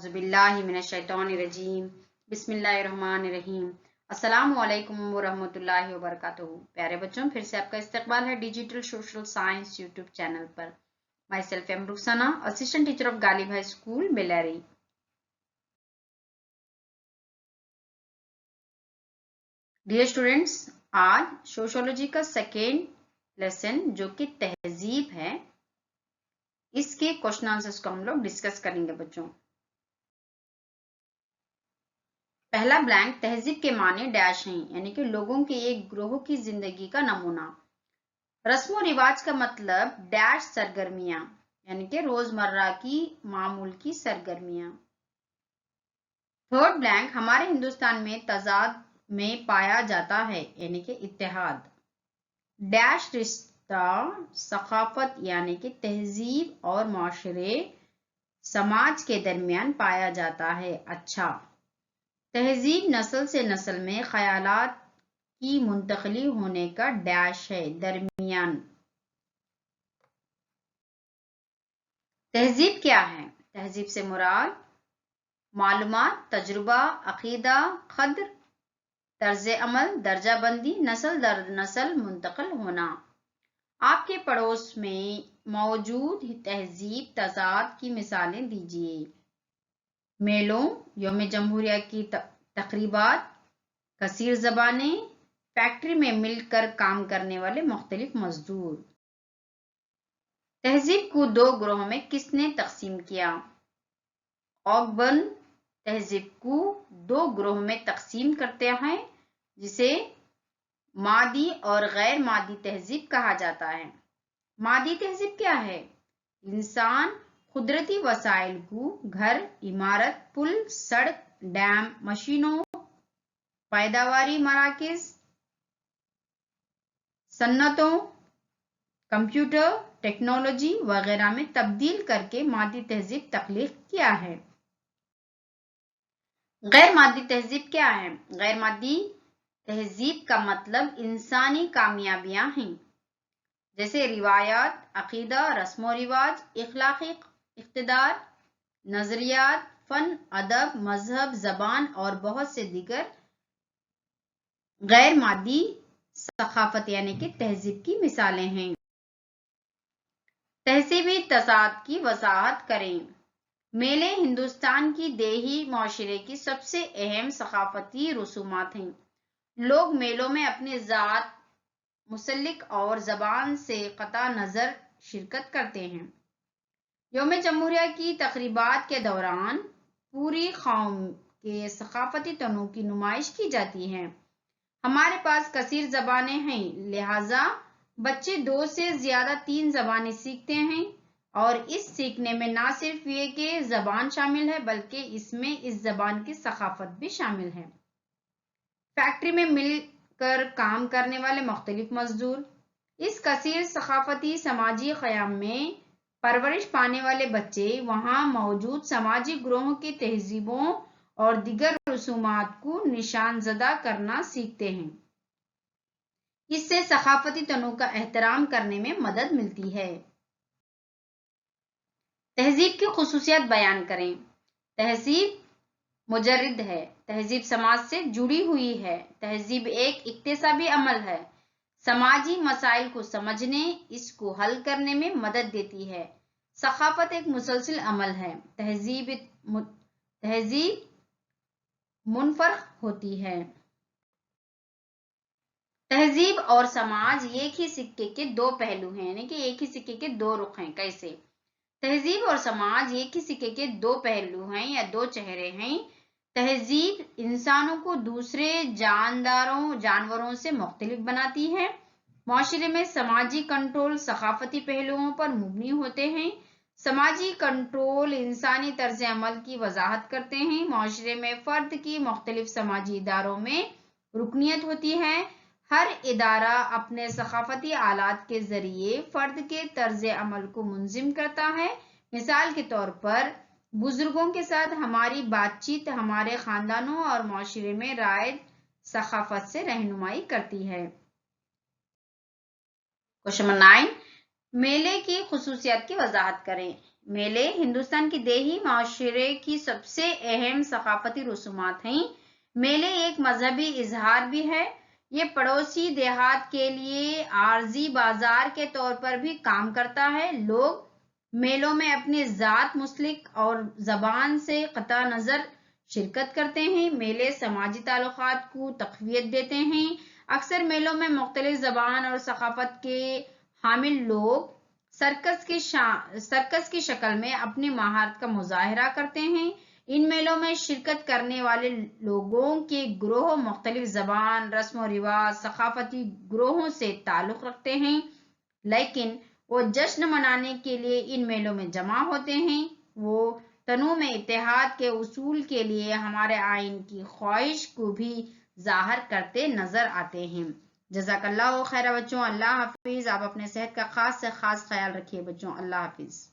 बिल्लाहिमिनश्शैतानिर्रजीम बिस्मिल्लाहिर्रहमानिर्रहीम अस्सलामु अलैकुम वरहमतुल्लाहि वबरकातुहू। प्यारे बच्चों, फिर से आपका इस्तकबाल है digital social science YouTube channel पर। Myself M Rukhsana, assistant teacher of Ghalib high school Bellary. Dear students, आज सोशियोलॉजी का सेकेंड लेसन जो कि तहजीब है, इसके क्वेश्चन आंसर्स को हम लोग डिस्कस करेंगे बच्चों। पहला ब्लैंक, तहजीब के माने डैश हैं, यानी कि लोगों के एक ग्रोह की जिंदगी का नमूना। रस्म रिवाज का मतलब डैश सरगर्मियां, यानी कि रोजमर्रा की मामूल की सरगर्मियां। थर्ड ब्लैंक, हमारे हिंदुस्तान में तजाद में पाया जाता है, यानी कि इत्तेहाद। डैश रिश्ता सखाफत, यानी कि तहजीब और माशरे समाज के दरमियान पाया जाता है। अच्छा, तहजीब नस्ल से नस्ल में ख्यालात की मुंतकली होने का डैश है, दरमियान। तहजीब क्या है? तहजीब से मुराद मालूमात, तजुर्बा, अकीदा, क़द्र, तर्ज अमल, दर्जा बंदी, नस्ल दर नस्ल मुंतकिल होना। आपके पड़ोस में मौजूद तहजीब तजाद की मिसालें दीजिए। मेलों, यौम जमहूरिया की तकरीबात, कसीर ज़बानें, फैक्ट्री में मिलकर काम करने वाले मुख्तलिफ मजदूर। तहजीब को दो ग्रोह में किसने तकसीम किया? ऑगबर्न तहजीब को दो ग्रोह में तकसीम करते हैं, जिसे मादी और गैर मादी तहजीब कहा जाता है। मादी तहजीब क्या है? इंसान कुदरती वसाइल को घर, इमारत, पुल, सड़क, डैम, मशीनों, पैदावारी मराकिज, सन्नतों, कंप्यूटर, टेक्नोलॉजी वगैरह में तब्दील करके मादी तहजीब तख्लीक किया है। गैर मादी तहजीब क्या है? गैर मादी तहजीब का मतलब इंसानी कामयाबियां हैं, जैसे रिवायात, अकीदा, रस्म रिवाज, इखलाकी इख्तिदार, नजरियात, फन, अदब, मजहब, जबान और बहुत से दीगर गैर मादी सखाफत यानी कि तहजीब की मिसालें हैं। तहजीबी तजाद की वजाहत करें। मेले हिंदुस्तान की देही माशरे की सबसे अहम सखाफती रसूमात हैं। लोग मेलों में अपनी ज़ात, मुसल्लिक और ज़बान से कता नज़र शिरकत करते हैं। यौम जमहूरिया की तकरीबात के दौरान पूरी कौम के सखाफती तनों की नुमाइश की जाती है। हमारे पास कसीर ज़बानें हैं, लिहाजा बच्चे 2 से ज़्यादा 3 ज़बानें सीखते हैं, और इस सीखने में ना सिर्फ ये कि ज़बान शामिल है, बल्कि इसमें इस ज़बान की सखाफत भी शामिल है। फैक्ट्री में मिलकर काम करने वाले मुख्तलिफ मजदूर। इस कसीर सखाफती समाजी क़याम में परवरिश पाने वाले बच्चे वहाँ मौजूद समाजी ग्रोहों की तहजीबों और दिगर रसूमात को निशानजदा करना सीखते हैं। इससे सखाफती तनों का एहतराम करने में मदद मिलती है। तहजीब की खुसूसियत बयान करें। तहजीब मुजर्रिद है, तहजीब समाज से जुड़ी हुई है। तहजीब एक इक्तिसाबी अमल है, समाजी मसाइल को समझने, इसको हल करने में मदद देती है। सखाफत एक मुसलसिल अमल है। तहजीब मुनफरद होती है। तहजीब और समाज एक ही सिक्के के दो पहलू हैं, यानी कि एक ही सिक्के के दो रुख हैं। कैसे? तहजीब और समाज एक ही सिक्के के दो पहलू हैं या दो चेहरे हैं। तहजीब इंसानों को दूसरे जानवरों से मुख्तलिफ बनाती है। माशरे में समाजी कंट्रोल सखाफती पहलुओं पर मुबनी होते हैं। समाजी कंट्रोल इंसानी तर्ज अमल की वजाहत करते हैं। माशरे में फ़र्द की मुख्तलिफ समाजी इदारों में रुकनियत होती है। हर इदारा अपने सखाफती आलात के जरिए फ़र्द के तर्ज अमल को मुंजिम करता है। मिसाल के तौर पर बुजुर्गों के साथ हमारी बातचीत हमारे ख़ानदानों और माशरे में राइज सखाफत से रहनुमाई करती है। क्वेश्चन नंबर 9, मेले की खुसूसियत की वजाहत करें। میلے ہندوستان کی دیہی معاشرے کی سب سے اہم ثقافتی رسومات ہیں۔ میلے ایک مذہبی اظہار بھی ہے۔ یہ پڑوسی دیہات کے لیے عارضی بازار کے طور پر بھی کام کرتا ہے۔ لوگ میلوں میں اپنی ذات، مسلک اور زبان سے قطع نظر شرکت کرتے ہیں۔ میلے سماجی تعلقات کو تقویت دیتے ہیں۔ اکثر میلوں میں مختلف زبان اور ثقافت کے حامل لوگ سرکس کی شکل میں اپنی مہارت کا مظاہرہ کرتے ہیں۔ ان میلوں میں شرکت کرنے والے لوگوں کے گروہ مختلف زبان، رسم و رواج، ثقافتی گروہوں سے تعلق رکھتے ہیں، لیکن وہ جشن منانے کے لیے ان میلوں میں جمع ہوتے ہیں۔ وہ تنوع میں اتحاد کے اصول کے لیے ہمارے آئین کی خواہش کو بھی ظاہر کرتے نظر آتے ہیں۔ جزاک اللہ خیر بچوں، اللہ حافظ۔ آپ اپنے صحت کا خاص سے خاص خیال رکھیے بچوں، اللہ حافظ۔